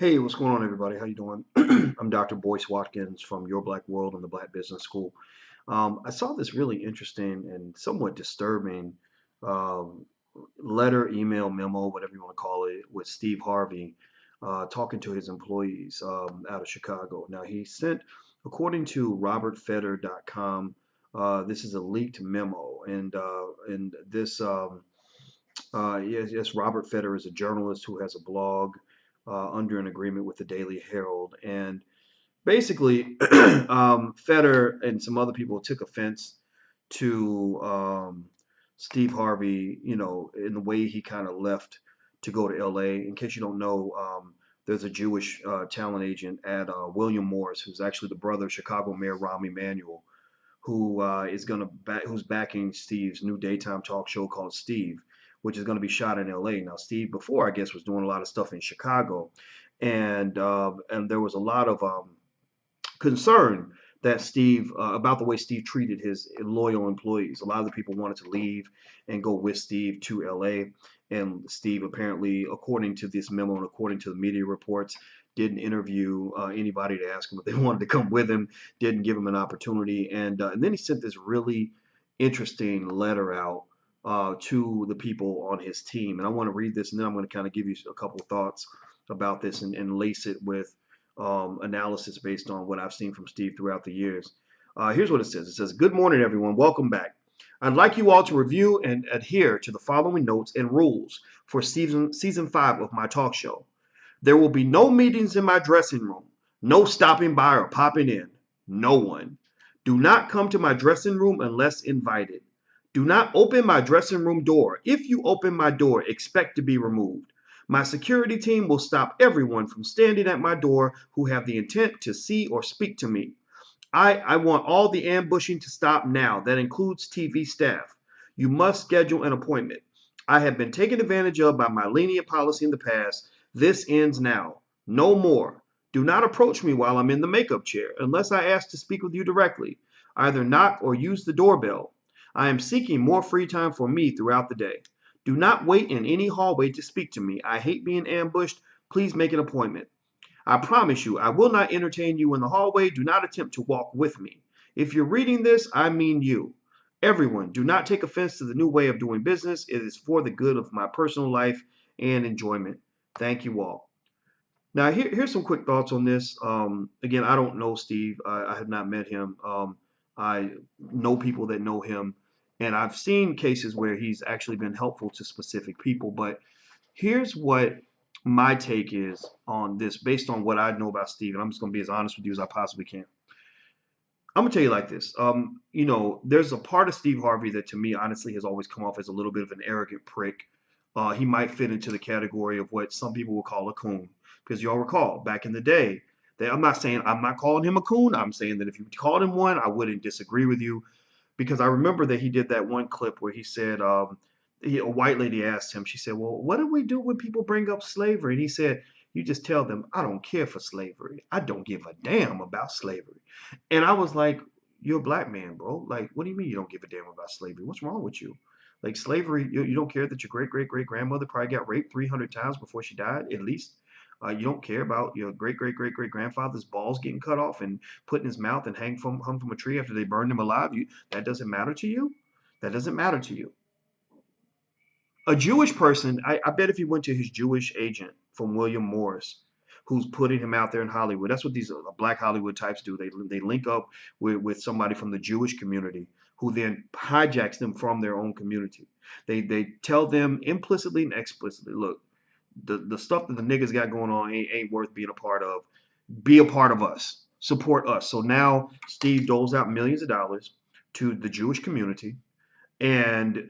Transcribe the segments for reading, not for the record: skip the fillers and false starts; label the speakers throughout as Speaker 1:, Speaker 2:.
Speaker 1: Hey, what's going on, everybody? How you doing? I'm Dr. Boyce Watkins from Your Black World and the Black Business School. I saw this really interesting and somewhat disturbing um, letter, email, memo, whatever you want to call it, with Steve Harvey talking to his employees out of Chicago. Now, he sent, according to robertfeder.com, this is a leaked memo, and this yes, Robert Feder is a journalist who has a blog under an agreement with the Daily Herald. And basically, Feder and some other people took offense to Steve Harvey, in the way he kind of left to go to LA. In case you don't know, there's a Jewish talent agent at William Morris, who's actually the brother of Chicago Mayor Rahm Emanuel, who who's backing Steve's new daytime talk show called Steve, which is going to be shot in L.A. Now, Steve before I guess was doing a lot of stuff in Chicago, and there was a lot of concern that Steve about the way Steve treated his loyal employees. A lot of the people wanted to leave and go with Steve to LA. And Steve apparently, according to this memo and according to the media reports, didn't interview anybody to ask him if they wanted to come with him, didn't give him an opportunity. And then he sent this really interesting letter out to the people on his team. And I want to read this, and then I'm going to kind of give you a couple of thoughts about this and lace it with analysis based on what I've seen from Steve throughout the years. Here's what it says. It says, "Good morning, everyone. Welcome back. I'd like you all to review and adhere to the following notes and rules for season 5 of my talk show. There will be no meetings in my dressing room, no stopping by or popping in. No one. Do not come to my dressing room unless invited. Do not open my dressing room door. If you open my door, expect to be removed. My security team will stop everyone from standing at my door who have the intent to see or speak to me. I want all the ambushing to stop now. That includes TV staff. You must schedule an appointment. I have been taken advantage of by my lenient policy in the past. This ends now. No more. Do not approach me while I'm in the makeup chair unless I ask to speak with you directly. Either knock or use the doorbell. I am seeking more free time for me throughout the day. Do not wait in any hallway to speak to me. I hate being ambushed. Please make an appointment. I promise you, I will not entertain you in the hallway. Do not attempt to walk with me. If you're reading this, I mean you. Everyone, do not take offense to the new way of doing business. It is for the good of my personal life and enjoyment. Thank you all." Now, here's some quick thoughts on this. Again, I don't know Steve. I have not met him. I know people that know him, and I've seen cases where he's actually been helpful to specific people. But here's what my take is on this based on what I know about Steve, and I'm just going to be as honest with you as I possibly can. I'm gonna tell you like this. There's a part of Steve Harvey that to me honestly has always come off as a little bit of an arrogant prick. He might fit into the category of what some people will call a coon. Because y'all recall back in the day, that I'm not calling him a coon. I'm saying that if you called him one, I wouldn't disagree with you. Because I remember that he did that one clip where he said, a white lady asked him, she said, "Well, what do we do when people bring up slavery?" And he said, "You just tell them, I don't care for slavery. I don't give a damn about slavery." And I was like, "You're a black man, bro. Like, what do you mean you don't give a damn about slavery? What's wrong with you? Like, slavery, you don't care that your great grandmother probably got raped 300 times before she died, at least. You don't care about your great grandfather's balls getting cut off and put in his mouth and hung from a tree after they burned him alive. That doesn't matter to you? That doesn't matter to you." A Jewish person, I bet if you went to his Jewish agent from William Morris, who's putting him out there in Hollywood, that's what these black Hollywood types do. They link up with somebody from the Jewish community who then hijacks them from their own community. They tell them implicitly and explicitly, look, the stuff that the niggas got going on ain't worth being a part of. Be a part of us. Support us. So now Steve doles out millions of dollars to the Jewish community, and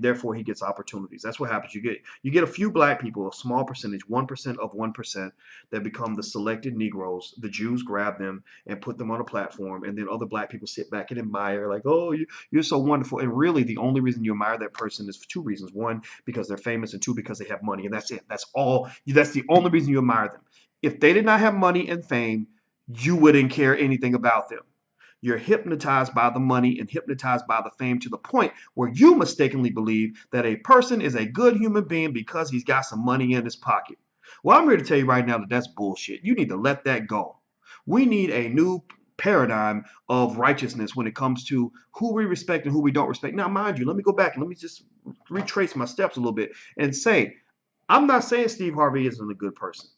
Speaker 1: therefore he gets opportunities. That's what happens. You get a few black people, a small percentage, 1% of 1%, that become the selected Negroes. The Jews grab them and put them on a platform, and then other black people sit back and admire, like, "Oh, you're so wonderful." And really, the only reason you admire that person is for two reasons: one, because they're famous, and two, because they have money, and that's it. That's all. That's the only reason you admire them. If they did not have money and fame, you wouldn't care anything about them. You're hypnotized by the money and hypnotized by the fame to the point where you mistakenly believe that a person is a good human being because he's got some money in his pocket. Well, I'm here to tell you right now that that's bullshit. You need to let that go. We need a new paradigm of righteousness when it comes to who we respect and who we don't respect. Now, mind you, let me go back and let me just retrace my steps a little bit and say, I'm not saying Steve Harvey isn't a good person.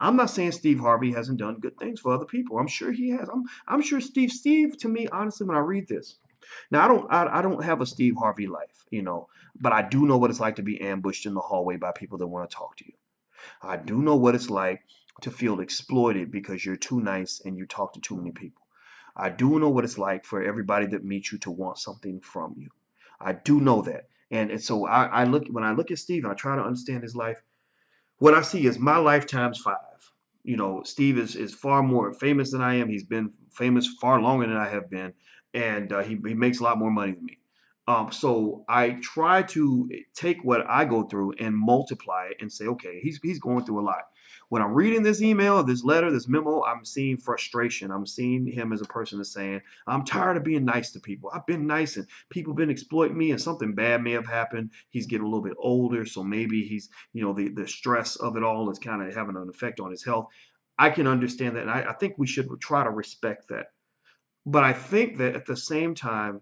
Speaker 1: I'm not saying Steve Harvey hasn't done good things for other people. I'm sure he has. I'm sure Steve to me, honestly, when I read this. Now I don't have a Steve Harvey life, but I do know what it's like to be ambushed in the hallway by people that want to talk to you. I do know what it's like to feel exploited because you're too nice and you talk to too many people. I do know what it's like for everybody that meets you to want something from you. I do know that. And so I look when I look at Steve and I try to understand his life, what I see is my life times 5. Steve is far more famous than I am. He's been famous far longer than I have been, and he makes a lot more money than me. So I try to take what I go through and multiply it and say, okay, he's going through a lot. When I'm reading this email, this letter, this memo, I'm seeing frustration. I'm seeing him as a person that's saying, I'm tired of being nice to people. I've been nice and people have been exploiting me and something bad may have happened. He's getting a little bit older, so maybe he's, the stress of it all is kind of having an effect on his health. I can understand that, and I think we should try to respect that. But I think that at the same time,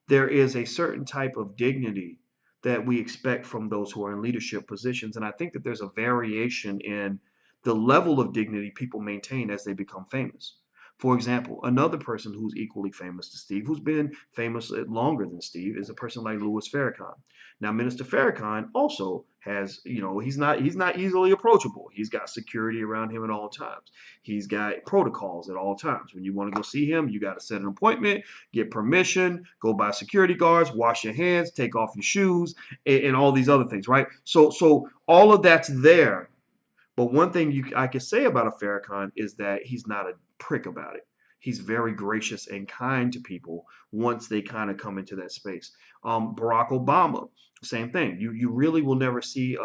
Speaker 1: there is a certain type of dignity that we expect from those who are in leadership positions. And I think that there's a variation in the level of dignity people maintain as they become famous. For example, another person who's equally famous to Steve, who's been famous longer than Steve, is a person like Louis Farrakhan. Now, Minister Farrakhan also has, he's not easily approachable. He's got security around him at all times. He's got protocols at all times. When you want to go see him, you got to set an appointment, get permission, go by security guards, wash your hands, take off your shoes, and all these other things, right? So all of that's there. But one thing I can say about a Farrakhan is that he's not a prick about it. He's very gracious and kind to people once they kind of come into that space. Barack Obama, same thing. You really will never see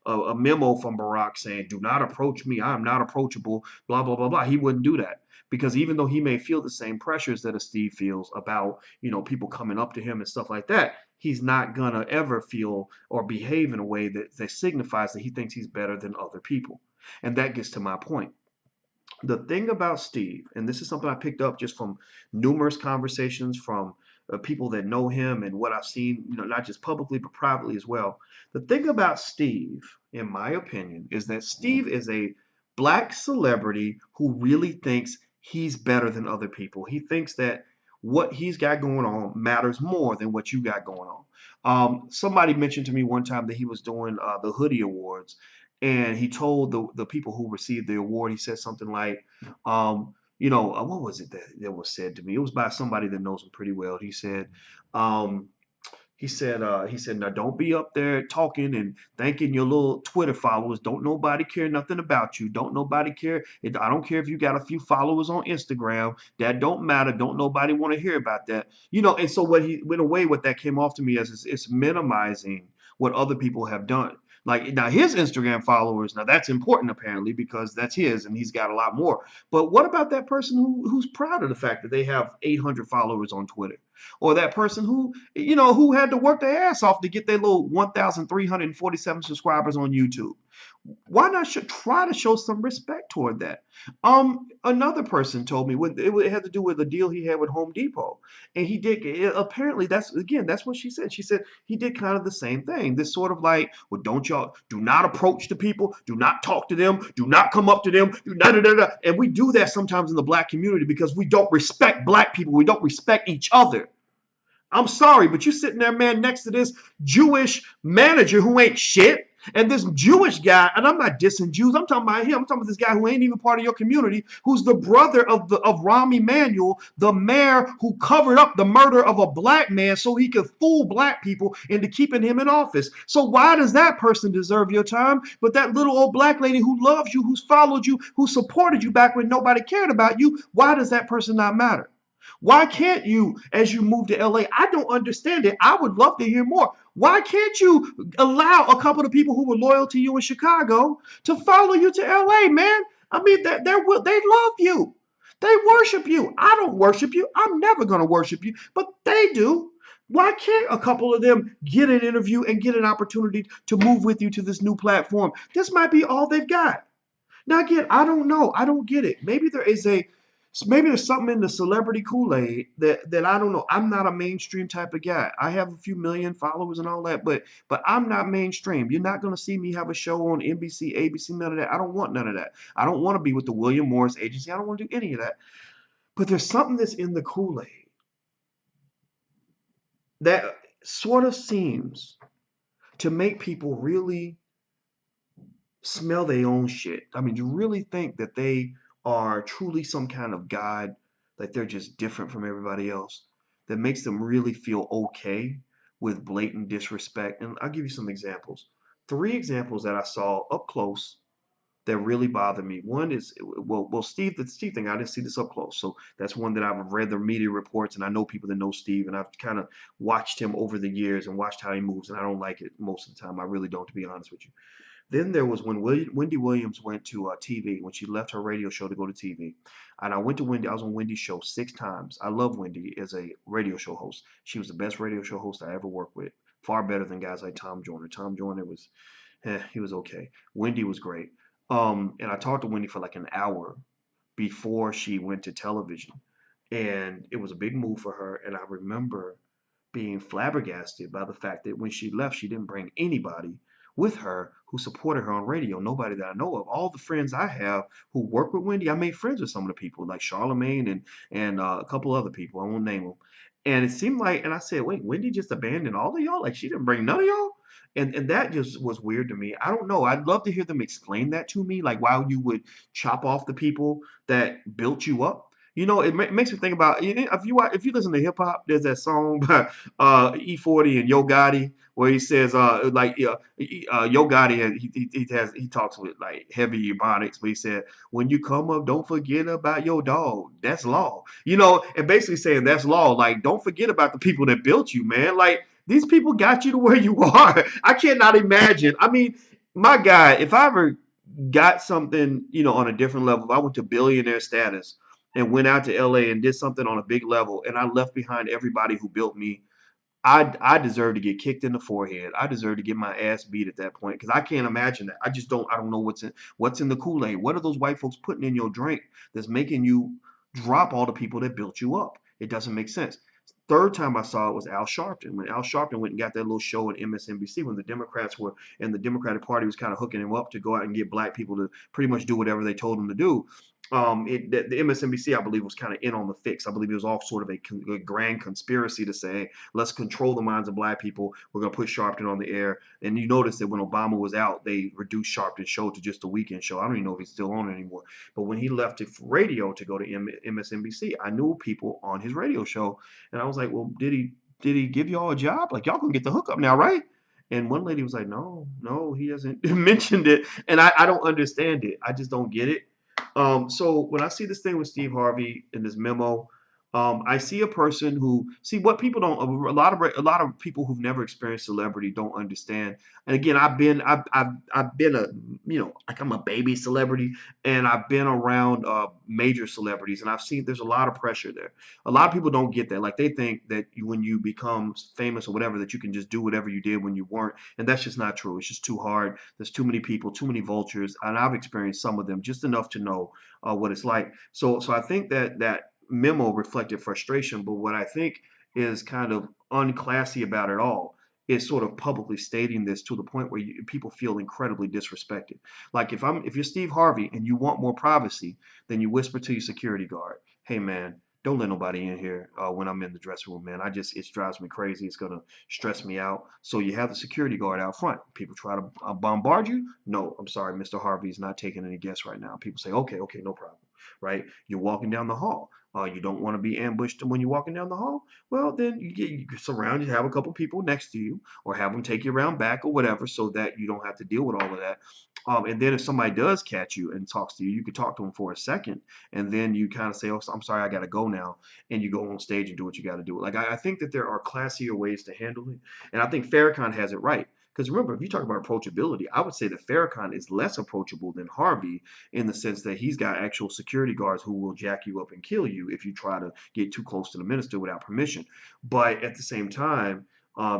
Speaker 1: a memo from Barack saying, do not approach me. I'm not approachable, blah, blah, blah, blah. He wouldn't do that. Because even though he may feel the same pressures that a Steve feels about, people coming up to him and stuff like that, he's not going to ever feel or behave in a way that signifies that he thinks he's better than other people. And that gets to my point. The thing about Steve, and this is something I picked up just from numerous conversations from people that know him and what I've seen, not just publicly, but privately as well. The thing about Steve, in my opinion, is that Steve is a black celebrity who really thinks he's better than other people. He thinks that what he's got going on matters more than what you got going on. Somebody mentioned to me one time that he was doing the Hoodie Awards, and he told the people who received the award, he said something like, what was it that was said to me? It was by somebody that knows him pretty well. Um, he said, now don't be up there talking and thanking your little Twitter followers. Don't nobody care nothing about you. Don't nobody care. I don't care if you got a few followers on Instagram. That don't matter. Don't nobody want to hear about that. And so in a way, what that came off to me as is it's minimizing what other people have done. Like now his Instagram followers, now that's important apparently because that's his and he's got a lot more. But what about that person who's proud of the fact that they have 800 followers on Twitter? Or that person who had to work their ass off to get their little 1,347 subscribers on YouTube. Why not try to show some respect toward that? Another person told me it had to do with a deal he had with Home Depot, and he did. Apparently, that's what she said. She said he did kind of the same thing. This sort of like, well, do not approach the people, do not talk to them, do not come up to them, do not, da, da, da. And we do that sometimes in the black community because we don't respect black people, we don't respect each other. I'm sorry, but you're sitting there, man, next to this Jewish manager who ain't shit. And this Jewish guy, and I'm not dissing Jews, I'm talking about him. I'm talking about this guy who ain't even part of your community, who's the brother of Rahm Emanuel, the mayor who covered up the murder of a black man so he could fool black people into keeping him in office. So why does that person deserve your time? But that little old black lady who loves you, who's followed you, who supported you back when nobody cared about you, why does that person not matter? Why can't you, as you move to LA? I don't understand it. I would love to hear more. Why can't you allow a couple of people who were loyal to you in Chicago to follow you to LA, man? I mean, they love you. They worship you. I don't worship you. I'm never going to worship you, but they do. Why can't a couple of them get an interview and get an opportunity to move with you to this new platform? This might be all they've got. Now again, I don't know. I don't get it. Maybe there's something in the celebrity Kool-Aid that I don't know. I'm not a mainstream type of guy. I have a few million followers and all that, but I'm not mainstream. You're not gonna see me have a show on NBC, ABC, none of that. I don't want none of that. I don't want to be with the William Morris agency. I don't want to do any of that. But there's something that's in the Kool-Aid that sort of seems to make people really smell their own shit. I mean, you really think that they are truly some kind of God, that they're just different from everybody else, that makes them really feel okay with blatant disrespect. And I'll give you some examples. Three examples that I saw up close that really bother me. One is, well, Steve, the Steve thing, I didn't see this up close. So that's one that I've read the media reports, and I know people that know Steve, and I've kind of watched him over the years and watched how he moves, and I don't like it most of the time. I really don't, to be honest with you. Then there was when Wendy Williams went to TV, when she left her radio show to go to TV. And I went to Wendy, I was on Wendy's show 6 times. I love Wendy as a radio show host. She was the best radio show host I ever worked with. Far better than guys like Tom Joyner. Tom Joyner was, he was okay. Wendy was great. And I talked to Wendy for like an hour before she went to television. And it was a big move for her. And I remember being flabbergasted by the fact that when she left, she didn't bring anybody with her who supported her on radio. Nobody that I know of. All the friends I have who work with Wendy, I made friends with some of the people like Charlemagne and a couple other people. I won't name them. And it seemed like, and I said, wait, Wendy just abandoned all of y'all? Like she didn't bring none of y'all? And that just was weird to me. I don't know. I'd love to hear them explain that to me, like why you would chop off the people that built you up. You know, makes me think about if you listen to hip hop, there's that song by E40 and Yo Gotti where he says Yo Gotti he talks with like heavy ebonics, but he said when you come up, don't forget about your dog. That's law. You know, and basically saying that's law. Like don't forget about the people that built you, man. Like these people got you to where you are. I cannot imagine. I mean, my guy, if I ever got something, on a different level, if I went to billionaire status and went out to LA and did something on a big level and I left behind everybody who built me, I deserve to get kicked in the forehead. I deserve to get my ass beat at that point because I can't imagine that. I don't know what's in the Kool-Aid. What are those white folks putting in your drink that's making you drop all the people that built you up? It doesn't make sense. Third time I saw it was Al Sharpton. When Al Sharpton went and got that little show at MSNBC when the Democrats were and the Democratic Party was kind of hooking him up to go out and get black people to pretty much do whatever they told him to do. The MSNBC, I believe, was kind of in on the fix. I believe it was all sort of a grand conspiracy to say, let's control the minds of black people. We're going to put Sharpton on the air. And you notice that when Obama was out, they reduced Sharpton's show to just a weekend show. I don't even know if he's still on it anymore. But when he left radio to go to MSNBC, I knew people on his radio show. And I was like, well, did he give y'all a job? Like, y'all can get the hookup now, right? And one lady was like, no, he hasn't mentioned it. And I don't understand it. I just don't get it. So when I see this thing with Steve Harvey in this memo, I see a person who see what people don't. A lot of people who've never experienced celebrity don't understand. And again, I've been a like I'm a baby celebrity, and I've been around major celebrities, and I've seen there's a lot of pressure there. A lot of people don't get that. Like they think that when you become famous or whatever, that you can just do whatever you did when you weren't, and that's just not true. It's just too hard. There's too many people, too many vultures, and I've experienced some of them just enough to know what it's like. So I think that memo reflected frustration, but what I think is kind of unclassy about it all is sort of publicly stating this to the point where people feel incredibly disrespected. Like if you're Steve Harvey and you want more privacy, then you whisper to your security guard, "Hey man, don't let nobody in here when I'm in the dressing room, man. It drives me crazy. It's gonna stress me out." So you have the security guard out front. People try to bombard you. No, I'm sorry, Mr. Harvey's not taking any guests right now. People say, okay, no problem, right? You're walking down the hall. You don't want to be ambushed when you're walking down the hall. Well, then you surround. You have a couple people next to you, or have them take you around back or whatever, so that you don't have to deal with all of that. And then if somebody does catch you and talks to you, you can talk to them for a second, and then you kind of say, "Oh, I'm sorry, I got to go now," and you go on stage and do what you got to do. Like I think that there are classier ways to handle it, and I think Farrakhan has it right. Because remember, if you talk about approachability, I would say that Farrakhan is less approachable than Harvey in the sense that he's got actual security guards who will jack you up and kill you if you try to get too close to the minister without permission. But at the same time,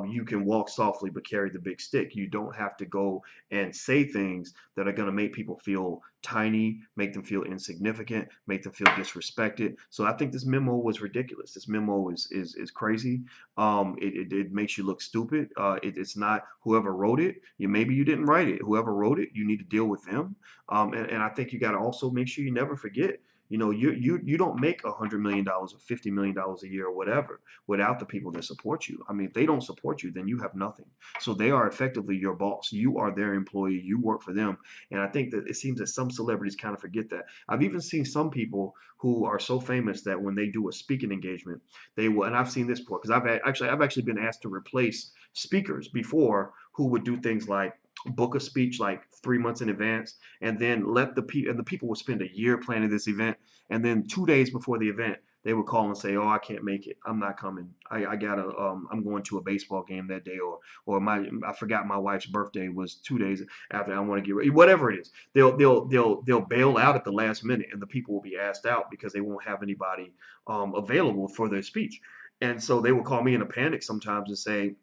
Speaker 1: you can walk softly but carry the big stick. You don't have to go and say things that are going to make people feel tiny, make them feel insignificant, make them feel disrespected. So I think this memo was ridiculous. This memo is crazy. It makes you look stupid. It's not whoever wrote it. Maybe you didn't write it. Whoever wrote it, you need to deal with them. And I think you got to also make sure you never forget. You don't make $100 million or $50 million a year or whatever without the people that support you. I mean, if they don't support you, then you have nothing. So they are effectively your boss. You are their employee. You work for them. And I think that it seems that some celebrities kind of forget that. I've even seen some people who are so famous that when they do a speaking engagement, they will. And I've seen this before because I've actually been asked to replace speakers before who would do things like book a speech like 3 months in advance and then let the people would spend a year planning this event, and then 2 days before the event they would call and say, "Oh, I can't make it. I'm not coming. I gotta. I'm going to a baseball game that day, or I forgot my wife's birthday was 2 days after. I want to get ready. Whatever it is, they'll bail out at the last minute, and the people will be asked out because they won't have anybody available for their speech. And so they will call me in a panic sometimes and say,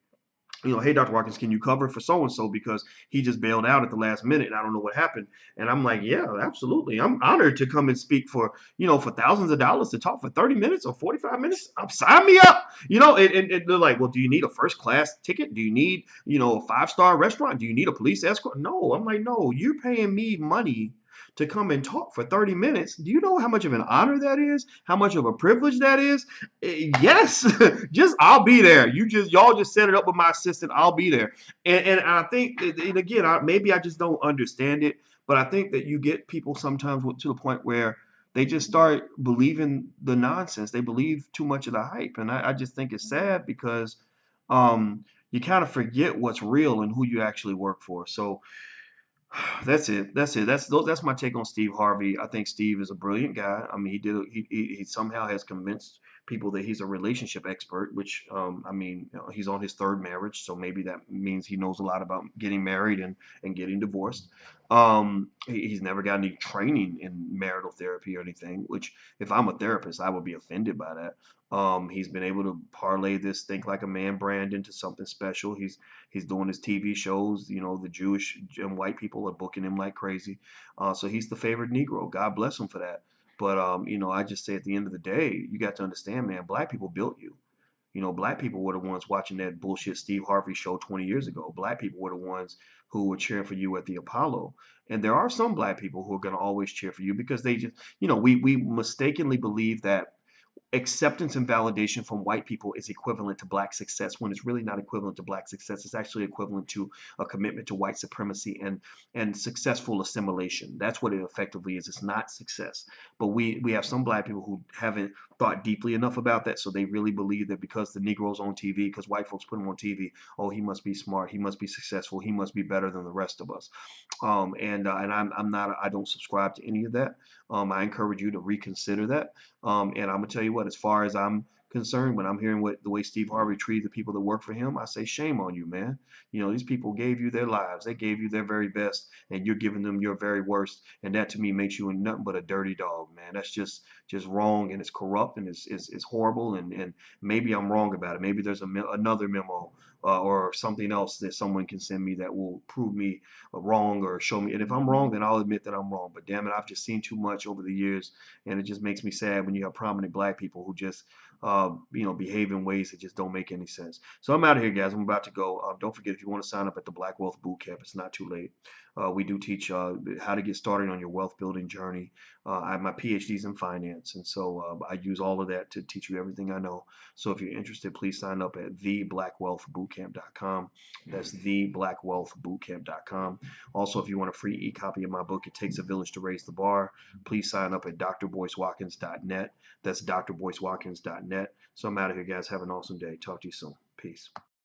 Speaker 1: "Hey, Dr. Watkins, can you cover for so and so because he just bailed out at the last minute and I don't know what happened?" And I'm like, "Yeah, absolutely. I'm honored to come and speak for thousands of dollars to talk for 30 minutes or 45 minutes. Sign me up." And they're like, "Well, do you need a first class ticket? Do you need, a 5-star restaurant? Do you need a police escort?" No, I'm like, "No, you're paying me money to come and talk for 30 minutes. Do you know how much of an honor that is? How much of a privilege that is?" Yes, just I'll be there. Y'all just set it up with my assistant. I'll be there. And I think, and again, maybe I just don't understand it, but I think that you get people sometimes to the point where they just start believing the nonsense. They believe too much of the hype, and I just think it's sad because you kind of forget what's real and who you actually work for. So that's it. That's it. That's my take on Steve Harvey. I think Steve is a brilliant guy. I mean, he somehow has convinced people that he's a relationship expert, which I mean, he's on his third marriage, so maybe that means he knows a lot about getting married and getting divorced. He's never got any training in marital therapy or anything, which if I'm a therapist, I would be offended by that. He's been able to parlay this Think Like a Man brand into something special. He's doing his TV shows. The Jewish and white people are booking him like crazy. So he's the favorite Negro. God bless him for that. But I just say at the end of the day, you got to understand, man, black people built you. Black people were the ones watching that bullshit Steve Harvey show 20 years ago. Black people were the ones who were cheering for you at the Apollo. And there are some black people who are going to always cheer for you because they just, we mistakenly believe that acceptance and validation from white people is equivalent to black success when it's really not equivalent to black success. It's actually equivalent to a commitment to white supremacy and successful assimilation. That's what it effectively is. It's not success. But we have some black people who haven't thought deeply enough about that, so they really believe that because the Negro's on TV, because white folks put him on TV, oh, he must be smart, he must be successful, he must be better than the rest of us. And I'm not, I don't subscribe to any of that. I encourage you to reconsider that. And I'm gonna tell you what, as far as I'm concerned, when I'm hearing the way Steve Harvey treated the people that work for him, I say shame on you, man. These people gave you their lives, they gave you their very best, and you're giving them your very worst, and that to me makes you nothing but a dirty dog, man. That's just wrong, and it's corrupt, and it's horrible, and maybe I'm wrong about it. Maybe there's another memo or something else that someone can send me that will prove me wrong or show me. And if I'm wrong, then I'll admit that I'm wrong. But damn it, I've just seen too much over the years, and it just makes me sad when you have prominent black people who just behave in ways that just don't make any sense. So I'm out of here, guys. I'm about to go. Don't forget, if you want to sign up at the Black Wealth Bootcamp, it's not too late. We do teach how to get started on your wealth building journey. I have my PhDs in finance, and so I use all of that to teach you everything I know. So if you're interested, please sign up at theblackwellthbootcamp.com. That's theblackwellthbootcamp.com. Also, if you want a free e-copy of my book, It Takes a Village to Raise the Bar, please sign up at drboycewatkins.net. That's drboycewatkins.net. So I'm out of here, guys. Have an awesome day. Talk to you soon. Peace.